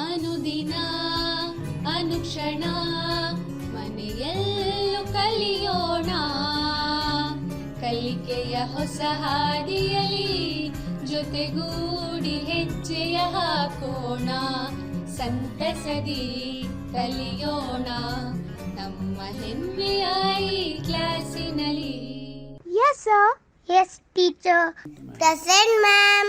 ಅನುದಿನ ಅನುಕ್ಷಣ ಮನೆಯಲ್ಲೂ ಕಲಿಯೋಣ, ಕಲಿಕೆಯ ಹೊಸ ಹಾದಿಯಲಿ ಜೊತೆಗೂಡಿ ಹೆಜ್ಜೆಯ ಹಾಕೋಣ, ಸಂತಸದಿ ಕಲಿಯೋಣ ನಮ್ಮ ಹೆಮ್ಮೆಯ ಈ ಕ್ಲಾಸಿನಲ್ಲಿ. Yes, sir. Yes, teacher. Present, ma'am.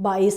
22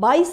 22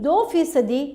2%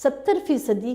70%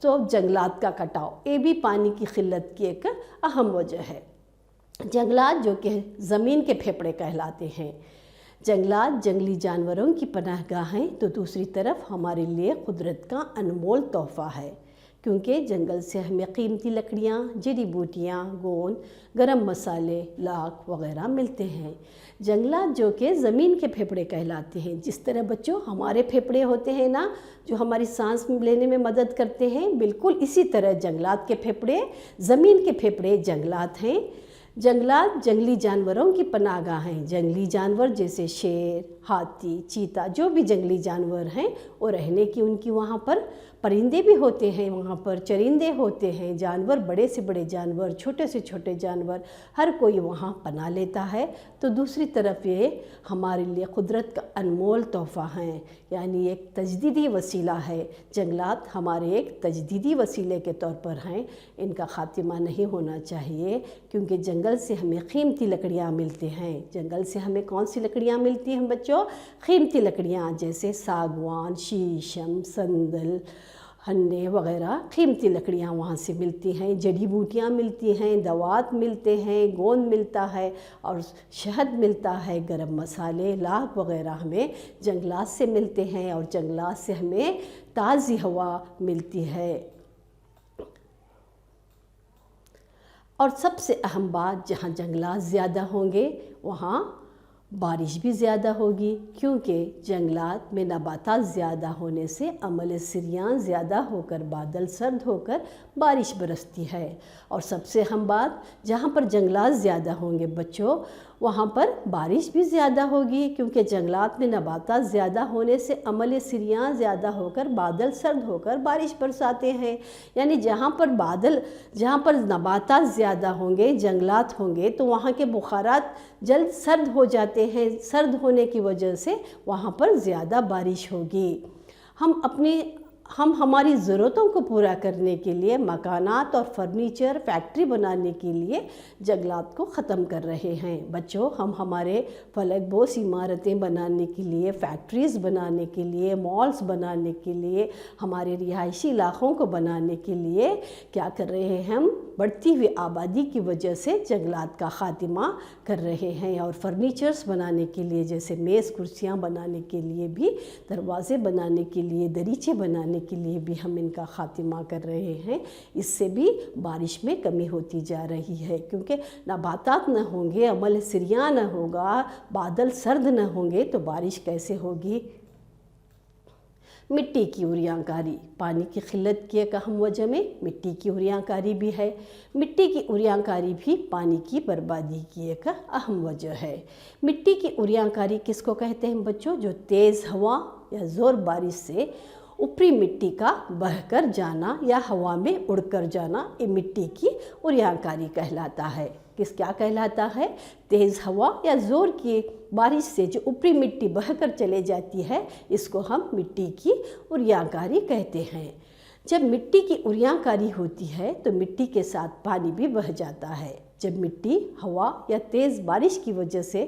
تو جنگلات کا کٹاؤ یہ بھی پانی کی قلت کی ایک اہم وجہ ہے۔ جنگلات جو کہ زمین کے پھیپھڑے کہلاتے ہیں، جنگلات جنگلی جانوروں کی پناہ گاہ ہیں، تو دوسری طرف ہمارے لیے قدرت کا انمول تحفہ ہے، کیونکہ جنگل سے ہمیں قیمتی لکڑیاں، جڑی بوٹیاں، گوند، گرم مسالے، لاکھ وغیرہ ملتے ہیں۔ جنگلات جو کہ زمین کے پھیپھڑے کہلاتے ہیں، جس طرح بچوں ہمارے پھیپھڑے ہوتے ہیں نا جو ہماری سانس لینے میں مدد کرتے ہیں، بالکل اسی طرح جنگلات کے پھیپھڑے، زمین کے پھیپھڑے جنگلات ہیں۔ جنگلات جنگلی جانوروں کی پناہ گاہ ہیں۔ جنگلی جانور جیسے شیر، ہاتھی، چیتا، جو بھی جنگلی جانور ہیں وہ رہنے کی ان کی وہاں پر پرندے بھی ہوتے ہیں، وہاں پر چرندے ہوتے ہیں، جانور، بڑے سے بڑے جانور، چھوٹے سے چھوٹے جانور، ہر کوئی وہاں پناہ لیتا ہے۔ تو دوسری طرف یہ ہمارے لیے قدرت کا انمول تحفہ ہیں، یعنی ایک تجدیدی وسیلہ ہے۔ جنگلات ہمارے ایک تجدیدی وسیلے کے طور پر ہیں، ان کا خاتمہ نہیں ہونا چاہیے، کیونکہ جنگل سے ہمیں قیمتی لکڑیاں ملتی ہیں۔ جنگل سے ہمیں کون سی لکڑیاں ملتی ہیں بچوں؟ قیمتی لکڑیاں، جیسے ساگوان، شیشم، سندل، ہنے وغیرہ قیمتی لکڑیاں وہاں سے ملتی ہیں، جڑی بوٹیاں ملتی ہیں، دوات ملتے ہیں، گوند ملتا ہے اور شہد ملتا ہے، گرم مسالے، لاکھ وغیرہ ہمیں جنگلات سے ملتے ہیں، اور جنگلات سے ہمیں تازی ہوا ملتی ہے۔ اور سب سے اہم بات، جہاں جنگلات زیادہ ہوں گے وہاں بارش بھی زیادہ ہوگی، کیونکہ جنگلات میں نباتات زیادہ ہونے سے عمل سریان زیادہ ہو کر بادل سرد ہو کر بارش برستی ہے۔ اور سب سے اہم بات، جہاں پر جنگلات زیادہ ہوں گے بچوں وہاں پر بارش بھی زیادہ ہوگی، کیونکہ جنگلات میں نباتات زیادہ ہونے سے عمل سریان زیادہ ہو کر بادل سرد ہو کر بارش برساتے ہیں۔ یعنی جہاں پر نباتات زیادہ ہوں گے، جنگلات ہوں گے، تو وہاں کے بخارات جلد سرد ہو جاتے ہیں، سرد ہونے کی وجہ سے وہاں پر زیادہ بارش ہوگی۔ ہم ہماری ضرورتوں کو پورا کرنے کے لیے مکانات اور فرنیچر، فیکٹری بنانے کے لیے جنگلات کو ختم کر رہے ہیں۔ بچوں، ہم ہمارے فلک بوس عمارتیں بنانے کے لیے، فیکٹریز بنانے کے لیے، مالز بنانے کے لیے، ہمارے رہائشی علاقوں کو بنانے کے لیے کیا کر رہے ہیں؟ ہم بڑھتی ہوئی آبادی کی وجہ سے جنگلات کا خاتمہ کر رہے ہیں، اور فرنیچرز بنانے کے لیے، جیسے میز کرسیاں بنانے کے لیے بھی، دروازے بنانے کے لیے، دریچے بنانے کے لیے بھی ہم ان کا خاتمہ کر رہے ہیں۔ اس سے بھی بارش میں کمی ہوتی جا رہی ہے، کیونکہ نباتات نہ ہوں گے، عمل سریاں نہ ہوگا، بادل سرد نہ ہوں گے تو بارش کیسے ہوگی؟ مٹی کی عریاں کاری، پانی کی قلت کی ایک اہم وجہ میں مٹی کی عریاں کاری بھی ہے۔ مٹی کی عریاں کاری بھی پانی کی بربادی کی ایک اہم وجہ ہے۔ مٹی کی عریاں کاری کس کو کہتے ہیں بچوں؟ جو تیز ہوا یا زور بارش سے اوپری مٹی کا بہہ کر جانا یا ہوا میں اڑ کر جانا، یہ مٹی کی عریاں کاری کہلاتا ہے۔ کیا کہلاتا ہے؟ تیز ہوا یا زور کی بارش سے جو اوپری مٹی بہہ کر چلے جاتی ہے، اس کو ہم مٹی کی عریاں کاری کہتے ہیں۔ جب مٹی کی عریاں کاری ہوتی ہے تو مٹی کے ساتھ پانی بھی بہہ جاتا ہے۔ جب مٹی ہوا یا تیز بارش کی وجہ سے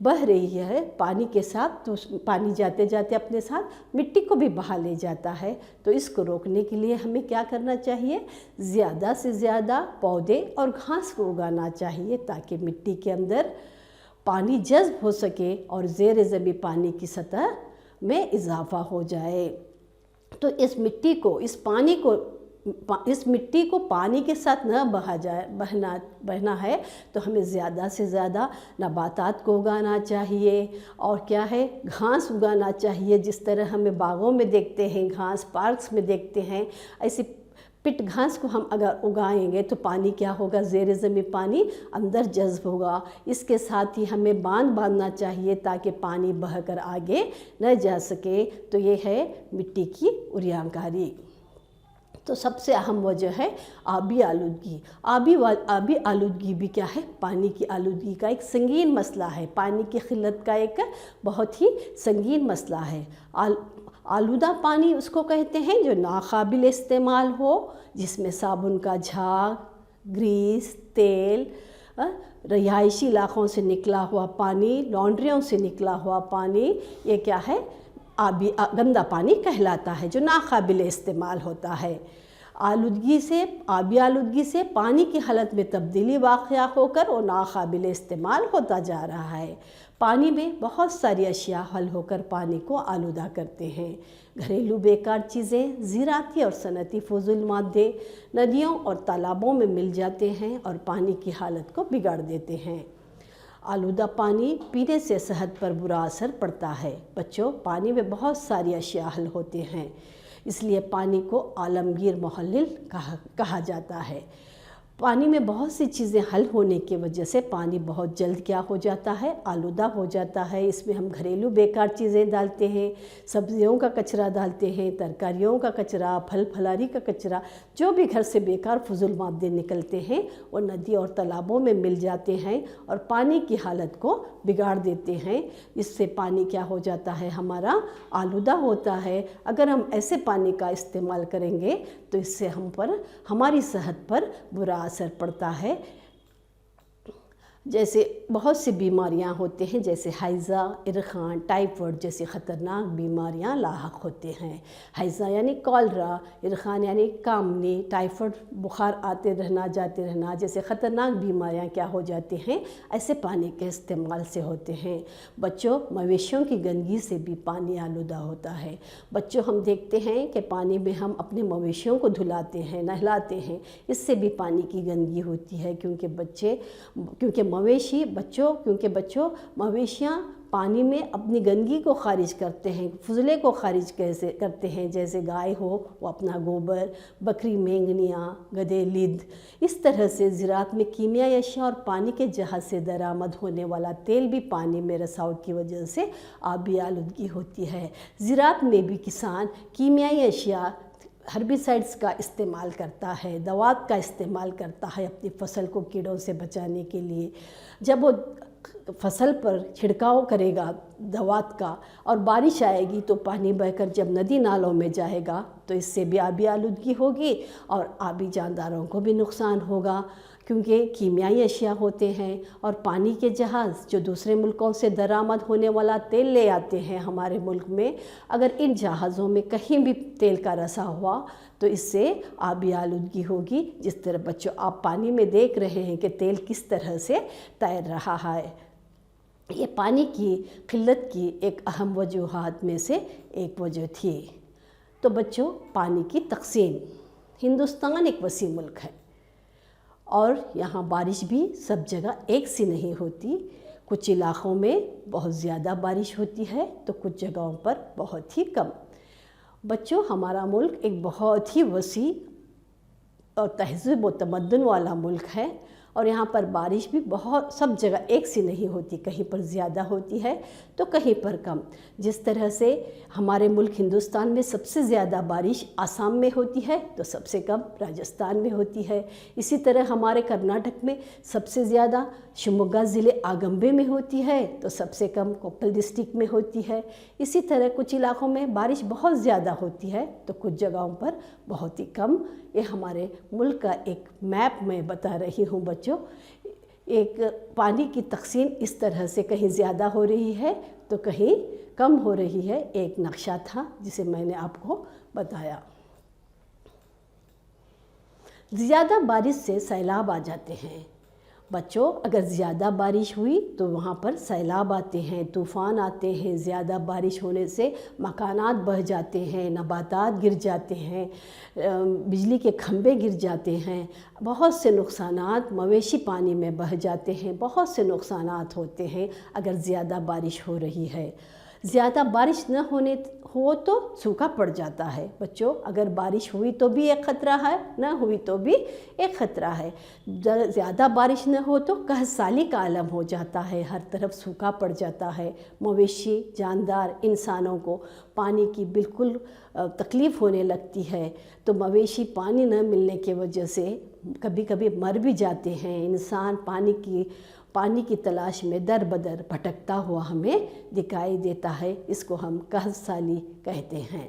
بہہ رہی ہے پانی کے ساتھ، تو پانی جاتے جاتے اپنے ساتھ مٹی کو بھی بہا لے جاتا ہے۔ تو اس کو روکنے کے لیے ہمیں کیا کرنا چاہیے؟ زیادہ سے زیادہ پودے اور گھاس کو اگانا چاہیے، تاکہ مٹی کے اندر پانی جذب ہو سکے اور زیر زمین پانی کی سطح میں اضافہ ہو جائے۔ تو اس مٹی کو پانی کے ساتھ نہ بہنا ہے، تو ہمیں زیادہ سے زیادہ نباتات کو اگانا چاہیے، اور کیا ہے؟ گھاس اگانا چاہیے۔ جس طرح ہمیں باغوں میں دیکھتے ہیں گھاس، پارکس میں دیکھتے ہیں، ایسی پٹ گھاس کو ہم اگر اگائیں گے تو پانی کیا ہوگا؟ زیر زمین پانی اندر جذب ہوگا۔ اس کے ساتھ ہی ہمیں باندھنا چاہیے تاکہ پانی بہہ کر آگے نہ جا سکے۔ تو یہ ہے مٹی کی عریاں کاری۔ تو سب سے اہم وجہ ہے آبی آلودگی۔ آبی آلودگی بھی کیا ہے؟ پانی کی آلودگی کا ایک سنگین مسئلہ ہے، پانی کی قلت کا ایک بہت ہی سنگین مسئلہ ہے۔ آلودہ پانی اس کو کہتے ہیں جو ناقابل استعمال ہو، جس میں صابن کا جھاگ، گریس، تیل، رہائشی علاقوں سے نکلا ہوا پانی، لانڈریوں سے نکلا ہوا پانی، یہ کیا ہے؟ گندا پانی کہلاتا ہے، جو ناقابل استعمال ہوتا ہے۔ آلودگی سے آبی آلودگی سے پانی کی حالت میں تبدیلی واقع ہو کر وہ ناقابل استعمال ہوتا جا رہا ہے۔ پانی میں بہت ساری اشیاء حل ہو کر پانی کو آلودہ کرتے ہیں۔ گھریلو بیکار چیزیں، زراعتی اور صنعتی فضول مادے ندیوں اور تالابوں میں مل جاتے ہیں اور پانی کی حالت کو بگاڑ دیتے ہیں۔ آلودہ پانی پینے سے صحت پر برا اثر پڑتا ہے۔ بچوں، پانی میں بہت ساری اشیاء حل ہوتے ہیں، اس لیے پانی کو عالمگیر محلل کہا جاتا ہے۔ پانی میں بہت سی چیزیں حل ہونے کی وجہ سے پانی بہت جلد کیا ہو جاتا ہے، آلودہ ہو جاتا ہے۔ اس میں ہم گھریلو بیکار چیزیں ڈالتے ہیں، سبزیوں کا کچرا ڈالتے ہیں، ترکاریوں کا کچرا، پھل پھلاری کا کچرا، جو بھی گھر سے بیکار فضول مادے نکلتے ہیں وہ ندی اور تالابوں میں مل جاتے ہیں اور پانی کی حالت کو بگاڑ دیتے ہیں۔ اس سے پانی کیا ہو جاتا ہے، ہمارا آلودہ ہوتا ہے۔ اگر ہم ایسے پانی کا استعمال کریں گے تو اس سے ہماری صحت پر برا اثر پڑتا ہے۔ جیسے بہت سی بیماریاں ہوتے ہیں، جیسے ہیضہ، عرقان، ٹائیفائڈ جیسی خطرناک بیماریاں لاحق ہوتے ہیں۔ ہیضہ یعنی کالرا، عرقان یعنی کامنی، ٹائیفائڈ بخار آتے رہنا جاتے رہنا جیسے خطرناک بیماریاں کیا ہو جاتی ہیں، ایسے پانی کے استعمال سے ہوتے ہیں۔ بچوں، مویشیوں کی گندگی سے بھی پانی آلودہ ہوتا ہے۔ بچوں، ہم دیکھتے ہیں کہ پانی میں ہم اپنے مویشیوں کو دھلاتے ہیں، نہلاتے ہیں، اس سے بھی پانی کی گندگی ہوتی ہے، کیونکہ مویشیاں پانی میں اپنی گندگی کو خارج کرتے ہیں، فضلے کو خارج کیسے کرتے ہیں، جیسے گائے ہو وہ اپنا گوبر، بکری مینگنیاں، گدھے لد، اس طرح سے زراعت میں کیمیائی اشیاء اور پانی کے جہاز سے درآمد ہونے والا تیل بھی پانی میں رساؤ کی وجہ سے آبی آلودگی ہوتی ہے۔ زراعت میں بھی کسان کیمیائی اشیاء، ہربیسائڈز کا استعمال کرتا ہے، دوات کا استعمال کرتا ہے اپنی فصل کو کیڑوں سے بچانے کے لیے۔ جب وہ فصل پر چھڑکاؤ کرے گا دوات کا اور بارش آئے گی تو پانی بہہ کر جب ندی نالوں میں جائے گا تو اس سے بھی آبی آلودگی ہوگی اور آبی جانداروں کو بھی نقصان ہوگا، کیونکہ کیمیائی اشیاء ہوتے ہیں اور پانی کے جہاز جو دوسرے ملکوں سے درآمد ہونے والا تیل لے آتے ہیں ہمارے ملک میں، اگر ان جہازوں میں کہیں بھی تیل کا رسا ہوا تو اس سے آبی آلودگی ہوگی۔ جس طرح بچوں آپ پانی میں دیکھ رہے ہیں کہ تیل کس طرح سے تیر رہا ہے، یہ پانی کی قلت کی ایک اہم وجوہات میں سے ایک وجہ تھی۔ تو بچوں، پانی کی تقسیم، ہندوستان ایک وسیع ملک ہے اور یہاں بارش بھی سب جگہ ایک سی نہیں ہوتی۔ کچھ علاقوں میں بہت زیادہ بارش ہوتی ہے تو کچھ جگہوں پر بہت ہی کم۔ بچوں، ہمارا ملک ایک بہت ہی وسیع اور تہذیب و تمدن والا ملک ہے اور یہاں پر بارش بھی بہت سب جگہ ایک سی نہیں ہوتی، کہیں پر زیادہ ہوتی ہے تو کہیں پر کم۔ جس طرح سے ہمارے ملک ہندوستان میں سب سے زیادہ بارش آسام میں ہوتی ہے تو سب سے کم راجستھان میں ہوتی ہے۔ اسی طرح ہمارے کرناٹک میں سب سے زیادہ شموگا ضلع آگمبے میں ہوتی ہے تو سب سے کم کوپل ڈسٹرکٹ میں ہوتی ہے۔ اسی طرح کچھ علاقوں میں بارش بہت زیادہ ہوتی ہے تو کچھ جگہوں پر بہت ہی کم۔ یہ ہمارے ملک کا ایک میپ میں بتا رہی ہوں بچوں۔ ایک پانی کی تقسیم اس طرح سے کہیں زیادہ ہو رہی ہے تو کہیں کم ہو رہی ہے، ایک نقشہ تھا جسے میں نے آپ کو بتایا۔ زیادہ بارش سے سیلاب آ جاتے ہیں۔ بچوں، اگر زیادہ بارش ہوئی تو وہاں پر سیلاب آتے ہیں، طوفان آتے ہیں۔ زیادہ بارش ہونے سے مکانات بہہ جاتے ہیں، نباتات گر جاتے ہیں، بجلی کے کھمبے گر جاتے ہیں، بہت سے نقصانات، مویشی پانی میں بہہ جاتے ہیں، بہت سے نقصانات ہوتے ہیں اگر زیادہ بارش ہو رہی ہے۔ زیادہ بارش نہ ہو تو سوکھا پڑ جاتا ہے۔ بچوں، اگر بارش ہوئی تو بھی ایک خطرہ ہے، نہ ہوئی تو بھی ایک خطرہ ہے۔ زیادہ بارش نہ ہو تو قحط سالی کا عالم ہو جاتا ہے، ہر طرف سوکھا پڑ جاتا ہے، مویشی، جاندار، انسانوں کو پانی کی بالکل تکلیف ہونے لگتی ہے۔ تو مویشی پانی نہ ملنے کی وجہ سے کبھی کبھی مر بھی جاتے ہیں۔ انسان پانی کی تلاش میں در بدر بھٹکتا ہوا ہمیں دکھائی دیتا ہے، اس کو ہم قحط سالی کہتے ہیں۔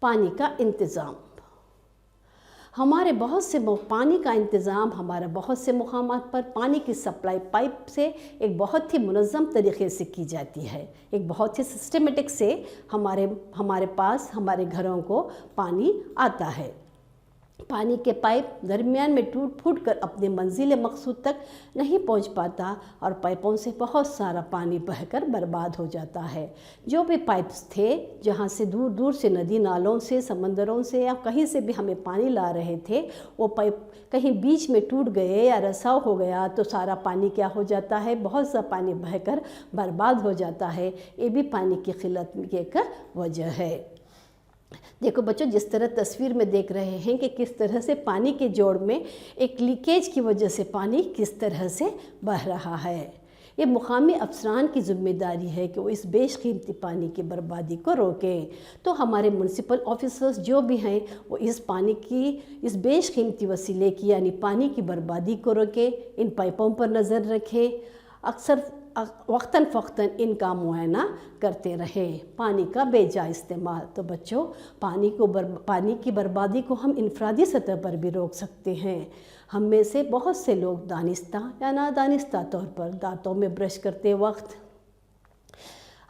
پانی کا انتظام، ہمارے بہت سے پانی کا انتظام ہمارے بہت سے مقامات پر پانی کی سپلائی پائپ سے ایک بہت ہی منظم طریقے سے کی جاتی ہے، ایک بہت ہی سسٹمیٹک سے ہمارے پاس ہمارے گھروں کو پانی آتا ہے۔ پانی کے پائپ درمیان میں ٹوٹ پھوٹ کر اپنے منزل مقصود تک نہیں پہنچ پاتا اور پائپوں سے بہت سارا پانی بہہ کر برباد ہو جاتا ہے۔ جو بھی پائپس تھے جہاں سے دور دور سے ندی نالوں سے، سمندروں سے یا کہیں سے بھی ہمیں پانی لا رہے تھے، وہ پائپ کہیں بیچ میں ٹوٹ گئے یا رساؤ ہو گیا تو سارا پانی کیا ہو جاتا ہے، بہت سا پانی بہہ کر برباد ہو جاتا ہے۔ یہ بھی پانی کی قلت کی ایک وجہ ہے۔ دیکھو بچوں، جس طرح تصویر میں دیکھ رہے ہیں کہ کس طرح سے پانی کے جوڑ میں ایک لیکیج کی وجہ سے پانی کس طرح سے بہہ رہا ہے۔ یہ مقامی افسران کی ذمہ داری ہے کہ وہ اس بیش قیمتی پانی کی بربادی کو روکیں۔ تو ہمارے میونسپل آفیسرز جو بھی ہیں وہ اس پانی کی، اس بیش قیمتی وسیلے کی یعنی پانی کی بربادی کو روکیں، ان پائپوں پر نظر رکھیں، اکثر وقتاً فوقتاً ان کا معائنہ کرتے رہیں۔ پانی کا بے جا استعمال، تو بچوں پانی کی بربادی کو ہم انفرادی سطح پر بھی روک سکتے ہیں۔ ہم میں سے بہت سے لوگ دانستہ یا نادانستہ طور پر دانتوں میں برش کرتے وقت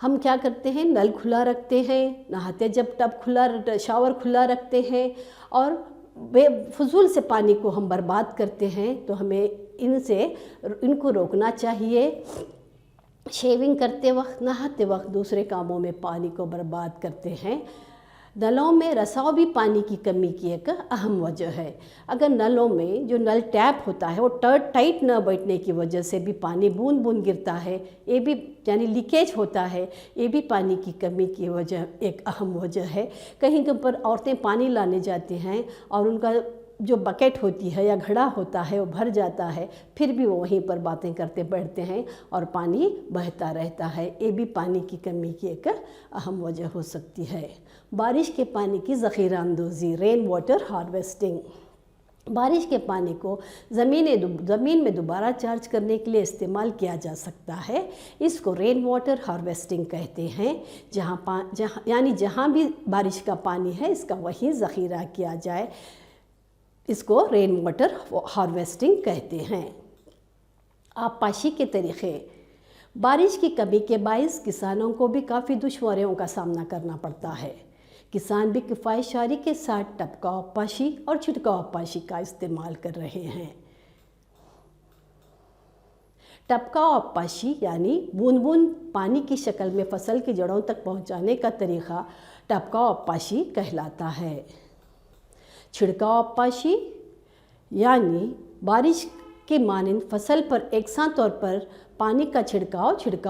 ہم کیا کرتے ہیں، نل کھلا رکھتے ہیں، نہاتے جب شاور کھلا رکھتے ہیں اور بے فضول سے پانی کو ہم برباد کرتے ہیں۔ تو ہمیں ان کو روکنا چاہیے۔ شیونگ کرتے وقت، نہاتے وقت دوسرے کاموں میں پانی کو برباد کرتے ہیں۔ نلوں میں رساؤ بھی پانی کی کمی کی ایک اہم وجہ ہے۔ اگر نلوں میں جو نل ٹیپ ہوتا ہے وہ ٹائٹ نہ بیٹھنے کی وجہ سے بھی پانی بوند بوند گرتا ہے، یہ بھی یعنی لیکیج ہوتا ہے، یہ بھی پانی کی کمی کی وجہ ایک اہم وجہ ہے۔ کہیں پر عورتیں پانی لانے جاتے ہیں اور ان کا جو بکیٹ ہوتی ہے یا گھڑا ہوتا ہے وہ بھر جاتا ہے، پھر بھی وہ وہیں پر باتیں کرتے بیٹھتے ہیں اور پانی بہتا رہتا ہے، یہ بھی پانی کی کمی کی ایک اہم وجہ ہو سکتی ہے۔ بارش کے پانی کی ذخیرہ اندوزی، رین واٹر ہارویسٹنگ۔ بارش کے پانی کو زمین میں دوبارہ چارج کرنے کے لیے استعمال کیا جا سکتا ہے، اس کو رین واٹر ہارویسٹنگ کہتے ہیں۔ جہاں بھی بارش کا پانی ہے اس کا وہیں ذخیرہ کیا جائے، اس کو رین واٹر ہارویسٹنگ کہتے ہیں۔ آبپاشی کے طریقے۔ بارش کی کمی کے باعث کسانوں کو بھی کافی دشواریوں کا سامنا کرنا پڑتا ہے۔ کسان بھی کفایت شعاری کے ساتھ ٹپکا آبپاشی اور چھڑکاؤ آبپاشی کا استعمال کر رہے ہیں۔ ٹپکاؤ آبپاشی یعنی بوند بوند پانی کی شکل میں فصل کی جڑوں تک پہنچانے کا طریقہ ٹپکاؤ آبپاشی کہلاتا ہے۔ چھڑکاؤ آبپاشی یعنی بارش کے مانند فصل پر یکساں طور پر پانی کا چھڑکاؤ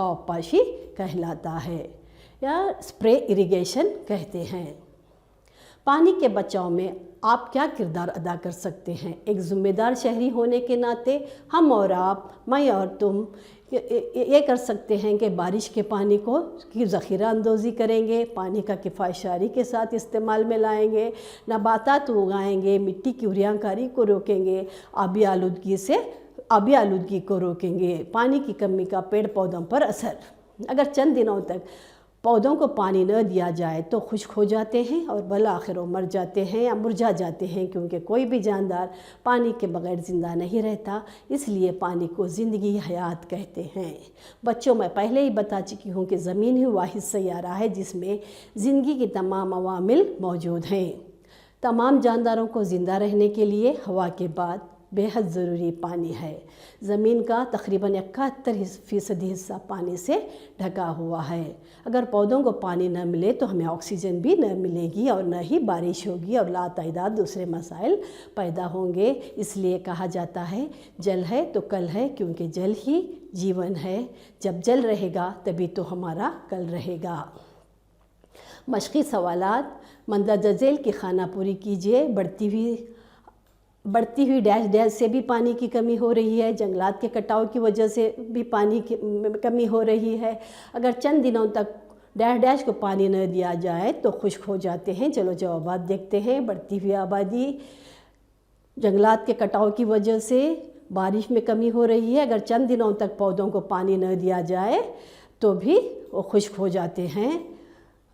آبپاشی کہلاتا ہے یا اسپرے اریگیشن کہتے ہیں۔ پانی کے بچاؤ میں آپ کیا کردار ادا کر سکتے ہیں؟ ایک ذمہ دار شہری ہونے کے ناطے ہم اور آپ، میں اور تم یہ کر سکتے ہیں کہ بارش کے پانی کی ذخیرہ اندوزی کریں گے، پانی کا کفایت شعاری کے ساتھ استعمال میں لائیں گے، نباتات اگائیں گے، مٹی کی عریاں کاری کو روکیں گے، آبی آلودگی کو روکیں گے، پانی کی کمی کا پیڑ پودوں پر اثر۔ اگر چند دنوں تک پودوں کو پانی نہ دیا جائے تو خشک ہو جاتے ہیں اور بالآخر وہ مر جاتے ہیں یا مرجھا جاتے ہیں، کیونکہ کوئی بھی جاندار پانی کے بغیر زندہ نہیں رہتا، اس لیے پانی کو زندگی حیات کہتے ہیں۔ بچوں، میں پہلے ہی بتا چکی ہوں کہ زمین ہی واحد سیارہ ہے جس میں زندگی کی تمام عوامل موجود ہیں۔ تمام جانداروں کو زندہ رہنے کے لیے ہوا کے بعد بے حد ضروری پانی ہے۔ زمین کا تقریباً 71% حصہ پانی سے ڈھکا ہوا ہے۔ اگر پودوں کو پانی نہ ملے تو ہمیں آکسیجن بھی نہ ملے گی اور نہ ہی بارش ہوگی اور لاتعداد دوسرے مسائل پیدا ہوں گے۔ اس لیے کہا جاتا ہے جل ہے تو کل ہے، کیونکہ جل ہی جیون ہے۔ جب جل رہے گا تبھی تو ہمارا کل رہے گا۔ مشقی سوالات۔ مندرجہ ذیل کی خانہ پوری کیجیے۔ بڑھتی ہوئی ڈیش سے بھی پانی کی کمی ہو رہی ہے، جنگلات کے کٹاؤ کی وجہ سے بھی پانی کی کمی ہو رہی ہے۔ اگر چند دنوں تک ڈیش کو پانی نہ دیا جائے تو خشک ہو جاتے ہیں۔ چلو جوابات دیکھتے ہیں۔ بڑھتی ہوئی آبادی، جنگلات کے کٹاؤ کی وجہ سے بارش میں کمی ہو رہی ہے۔ اگر چند دنوں تک پودوں کو پانی نہ دیا جائے تو بھی وہ خشک ہو جاتے ہیں۔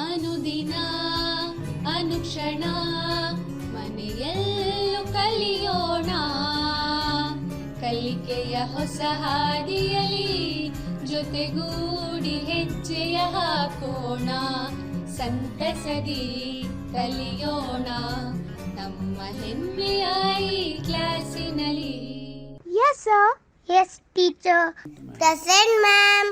ಅನುದಿನ ಅನುಕ್ಷಣ ಮನೆಯಲ್ಲೂ ಕಲಿಯೋಣ, ಕಲಿಕೆಯ ಹೊಸ ಹಾದಿಯಲಿ ಜೊತೆಗೂಡಿ ಹೆಜ್ಜೆಯ ಹಾಕೋಣ, ಸಂತಸದಿ ಕಲಿಯೋಣ ನಮ್ಮ ಹೆಮ್ಮೆಯ ಈ ಕ್ಲಾಸಿನಲ್ಲಿ. Yes, sir. Yes, teacher. Present, ma'am.